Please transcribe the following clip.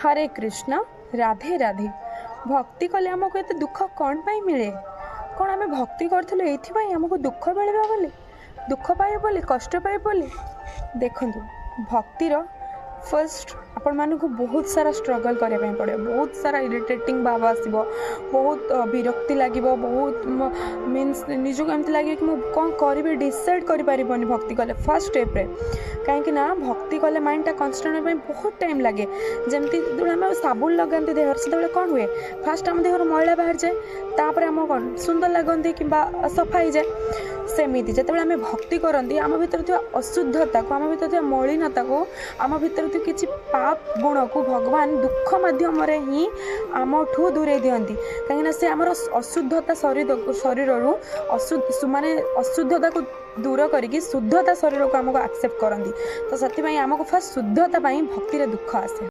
हरे कृष्ण राधे राधे। भक्ति कले आमको एत दुख कौन पाई मिले? कौन आम भक्ति करूँ ये आमको दुख मिलवा बोली, दुख पाए बोली, कष्ट पाए बोली? देखु भक्तिर फर्स्ट आपण मानक बहुत सारा स्ट्रगल करने पड़े, बहुत सारा इरिटेटिंग भाव आसो, बहुत विरक्ति लगे, बहुत मीन्स निजक एमती लगे कि मुझे कौन करी डिसाइड करें भक्ति कले फर्स्ट स्टेप रे। कहीं भक्ति कले माइंड टा कन्स्टांट बहुत टाइम लगे। जमती जो आम साबुन लगाते देहर से कौन हुए, फास्ट आम देहर मैला बाहर जाए, तापर आम कौन सुंदर लगती कि सफा हो जाए। सेमती जो आम भक्ति करती आम भर अशुद्धता को, आम भर मलिनता को, आम भर किसी पाप गुण को भगवान दुख माध्यम ही आमठू दूरे दिखती। कहीं से आमर अशुद्धता शरीर माने अशुद्धता को दूर करके शुद्धता शरीर को आमको एक्सेप्ट करती। तो से आमको फर्स्ट शुद्धता भक्ति दुख आसे।